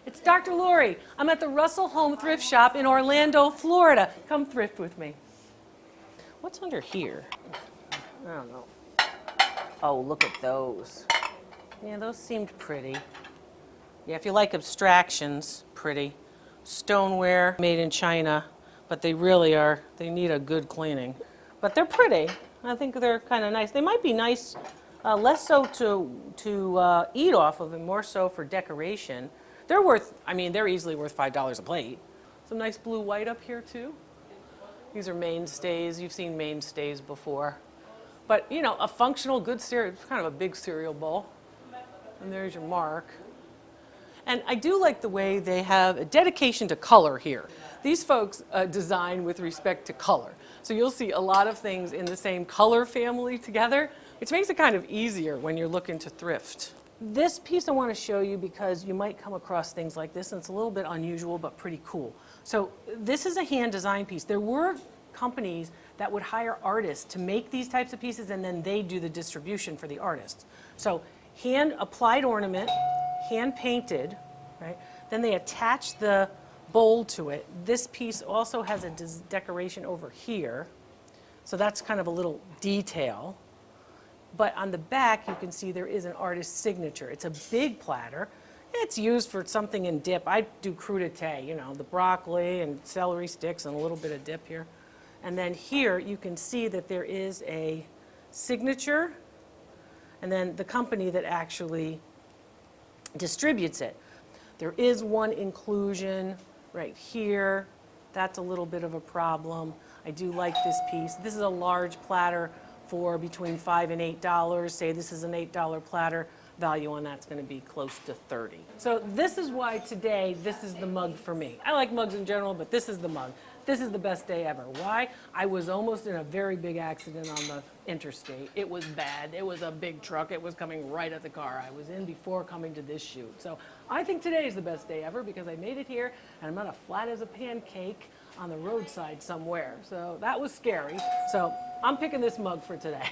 It's Dr. Lori. I'm at the Russell Home Thrift Shop in Orlando, Florida. Come thrift with me. What's under here? I don't know. Oh, look at those. Yeah, those seemed pretty. Yeah, if you like abstractions, pretty. Stoneware made in China, but they really are, they need a good cleaning. But they're pretty. I think they're kind of nice. They might be nice, less so to eat off of and more so for decoration. They're worth, I mean, they're easily worth $5 a plate. Some nice blue white up here too. These are mainstays. You've seen mainstays before. But, you know, a functional, good cereal, it's kind of a big cereal bowl. And there's your mark. And I do like the way they have a dedication to color here. These folks design with respect to color. So you'll see a lot of things in the same color family together, which makes it kind of easier when you're looking to thrift. This piece I want to show you because you might come across things like this, and it's a little bit unusual but pretty cool. So this is a hand design piece. There were companies that would hire artists to make these types of pieces, and then they do the distribution for the artists. So hand applied ornament, hand painted, right? Then they attach the bowl to it. This piece also has a decoration over here. So that's kind of a little detail. But on the back, you can see there is an artist's signature. It's a big platter. It's used for something in dip. I do crudité, you know, the broccoli and celery sticks and a little bit of dip here. And then here, you can see that there is a signature and then the company that actually distributes it. There is one inclusion right here. That's a little bit of a problem. I do like this piece. This is a large platter for between $5 and $8. Say this is an $8 platter. Value on that's going to be close to $30. So this is why today this is the mug for me. I like mugs in general, but this is the mug. This is the best day ever. Why? I was almost in a very big accident on the interstate. It was bad. It was a big truck. It was coming right at the car I was in before coming to this shoot. So I think today is the best day ever because I made it here and I'm not flat as a pancake on the roadside somewhere. So that was scary. So I'm picking this mug for today.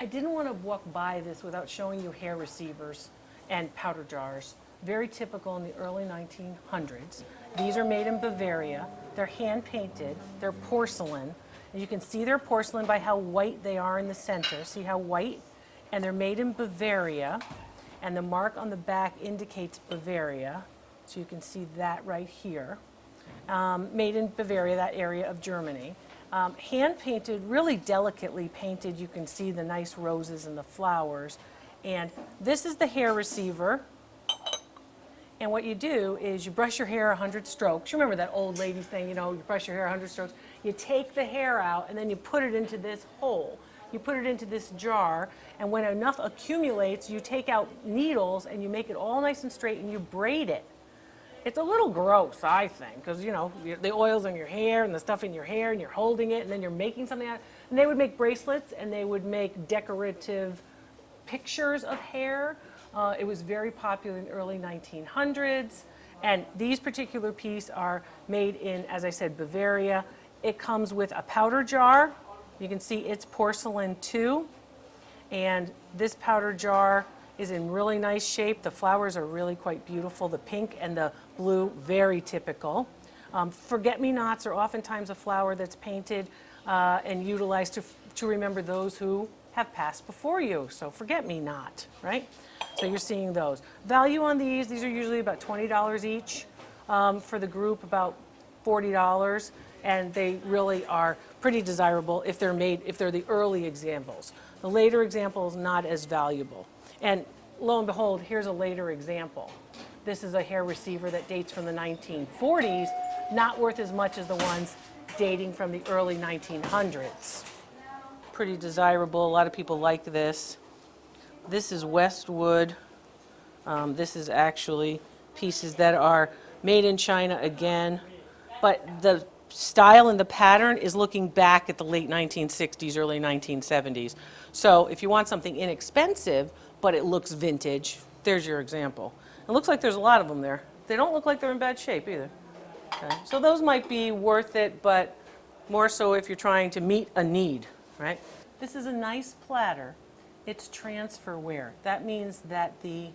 I didn't want to walk by this without showing you hair receivers and powder jars. Very typical in the early 1900s. These are made in Bavaria. They're hand painted. They're porcelain. And you can see they're porcelain by how white they are in the center. See how white? And they're made in Bavaria. And the mark on the back indicates Bavaria. So you can see that right here. Made in Bavaria, that area of Germany. Hand painted, really delicately painted. You can see the nice roses and the flowers. And this is the hair receiver. And what you do is you brush your hair 100 strokes. You remember that old lady thing, you know, you brush your hair 100 strokes. You take the hair out and then you put it into this hole. You put it into this jar, and when enough accumulates, you take out needles and you make it all nice and straight and you braid it. It's a little gross, I think, because, you know, the oil's in your hair and the stuff in your hair and you're holding it and then you're making something out. And they would make bracelets and they would make decorative pictures of hair. It was very popular in the early 1900s. And these particular pieces are made in, as I said, Bavaria. It comes with a powder jar. You can see it's porcelain too. And this powder jar is in really nice shape. The flowers are really quite beautiful. The pink and the blue, very typical. Forget-me-nots are oftentimes a flower that's painted and utilized to remember those who have passed before you. So forget-me-not, right? So you're seeing those. Value on these are usually about $20 each. For the group, about $40. And they really are pretty desirable if they're the early examples. The later examples, not as valuable. And lo and behold, here's a later example. This is a hair receiver that dates from the 1940s, not worth as much as the ones dating from the early 1900s. Pretty desirable. A lot of people like this. This is Westwood. This is actually pieces that are made in China again, but the style and the pattern is looking back at the late 1960s, early 1970s. So if you want something inexpensive, but it looks vintage, there's your example. It looks like there's a lot of them there. They don't look like they're in bad shape either. Okay. So those might be worth it, but more so if you're trying to meet a need, right? This is a nice platter. It's transferware. That means that the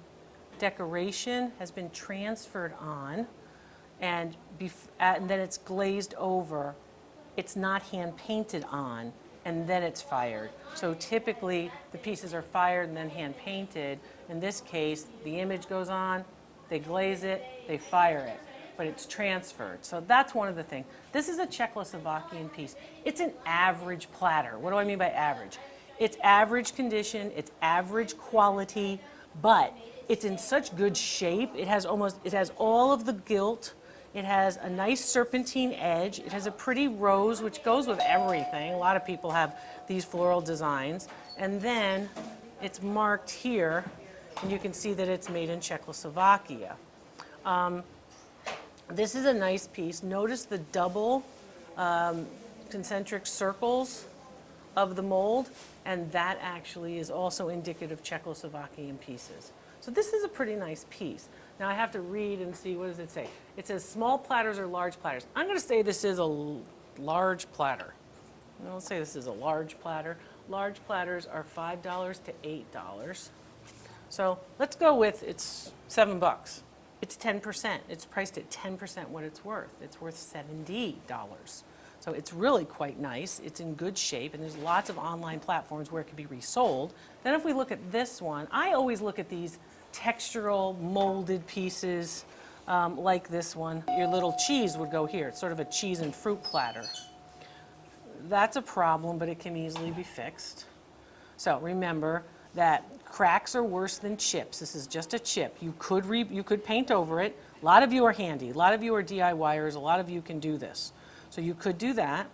decoration has been transferred on, and then it's glazed over. It's not hand painted on, and then it's fired. So typically the pieces are fired and then hand painted. In this case, the image goes on, they glaze it, they fire it, but it's transferred. So that's one of the things. This is a Czechoslovakian piece. It's an average platter. What do I mean by average? It's average condition, it's average quality, but it's in such good shape. It has all of the gilt. It has a nice serpentine edge. It has a pretty rose, which goes with everything. A lot of people have these floral designs. And then it's marked here, and you can see that it's made in Czechoslovakia. This is a nice piece. Notice the double concentric circles of the mold, and that actually is also indicative of Czechoslovakian pieces. So this is a pretty nice piece. Now I have to read and see, what does it say? It says small platters or large platters. I'm going to say this is a large platter. I'll say this is a large platter. Large platters are $5 to $8. So let's go with it's $7. It's 10%. It's priced at 10% what it's worth. It's worth $70. So it's really quite nice. It's in good shape, and there's lots of online platforms where it can be resold. Then if we look at this one, I always look at these textural molded pieces like this one. Your little cheese would go here. It's sort of a cheese and fruit platter. That's a problem, but it can easily be fixed. So remember that cracks are worse than chips. This is just a chip. You could paint over it. A lot of you are handy. A lot of you are DIYers. A lot of you can do this. So you could do that.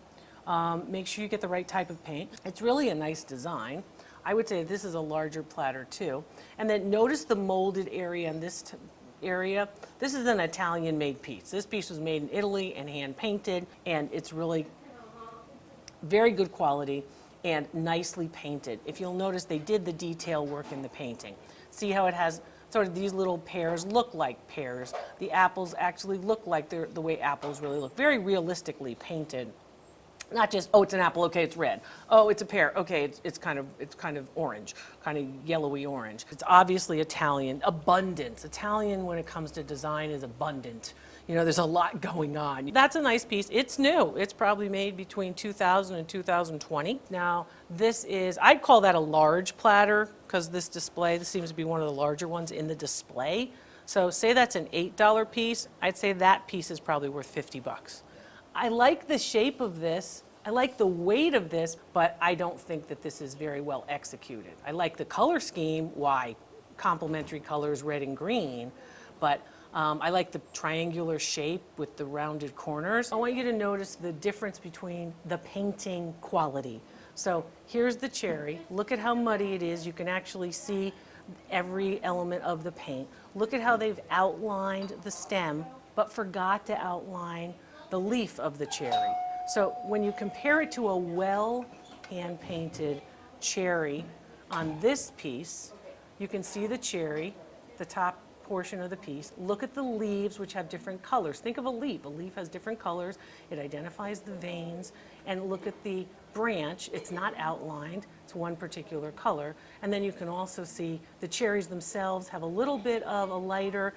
Make sure you get the right type of paint. It's really a nice design. I would say this is a larger platter too. And then notice the molded area in this area. This is an Italian-made piece. This piece was made in Italy and hand-painted, and it's really very good quality and nicely painted. If you'll notice, they did the detail work in the painting. See how it has sort of these little pears look like pears. The apples actually look like the way apples really look. Very realistically painted. Not just, oh, it's an apple, okay, it's red. Oh, it's a pear, okay, it's kind of orange, kind of yellowy orange. It's obviously Italian. Abundance. Italian, when it comes to design, is abundant. You know, there's a lot going on. That's a nice piece. It's new. It's probably made between 2000 and 2020. Now, this is, I'd call that a large platter, because this seems to be one of the larger ones in the display. So say that's an $8 piece. I'd say that piece is probably worth $50. I like the shape of this, I like the weight of this, but I don't think that this is very well executed. I like the color scheme, why? Complementary colors, red and green, but I like the triangular shape with the rounded corners. I want you to notice the difference between the painting quality. So here's the cherry. Look at how muddy it is. You can actually see every element of the paint. Look at how they've outlined the stem, but forgot to outline the leaf of the cherry. So when you compare it to a well hand-painted cherry on this piece, you can see the cherry, the top portion of the piece. Look at the leaves, which have different colors. Think of a leaf. A leaf has different colors. It identifies the veins. And look at the branch. It's not outlined. It's one particular color. And then you can also see the cherries themselves have a little bit of a lighter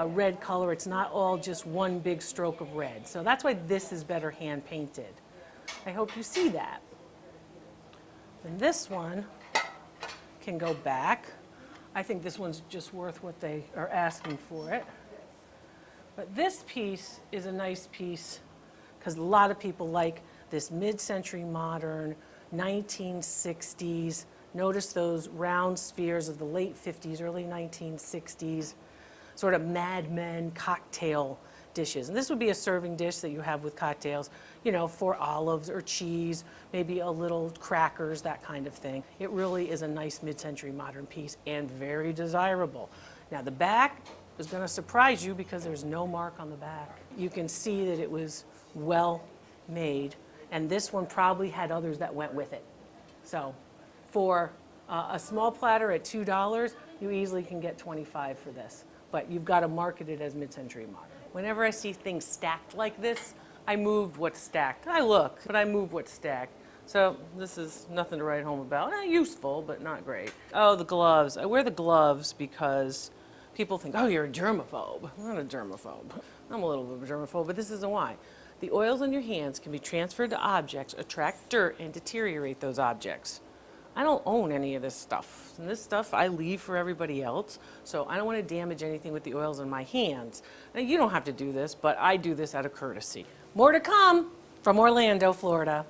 red color. It's not all just one big stroke of red. So that's why this is better hand painted. I hope you see that. And this one can go back. I think this one's just worth what they are asking for it. But this piece is a nice piece because a lot of people like this mid-century modern 1960s. Notice those round spheres of the late 50s, early 1960s. Sort of Mad Men cocktail dishes. And this would be a serving dish that you have with cocktails, you know, for olives or cheese, maybe a little crackers, that kind of thing. It really is a nice mid-century modern piece and very desirable. Now the back is going to surprise you because there's no mark on the back. You can see that it was well made, and this one probably had others that went with it. So for a small platter at $2, you easily can get 25 for this. But you've got to market it as mid-century modern. Whenever I see things stacked like this, I moved what's stacked. I look, but I move what's stacked. So this is nothing to write home about. Useful, but not great. Oh, the gloves. I wear the gloves because People think, oh, you're a germaphobe. I'm not a germaphobe. I'm a little bit of a germaphobe, but this isn't why. The oils on your hands can be transferred to objects, attract dirt, and deteriorate those objects. I don't own any of this stuff. And this stuff I leave for everybody else, so I don't want to damage anything with the oils in my hands. Now, you don't have to do this, but I do this out of courtesy. More to come from Orlando, Florida.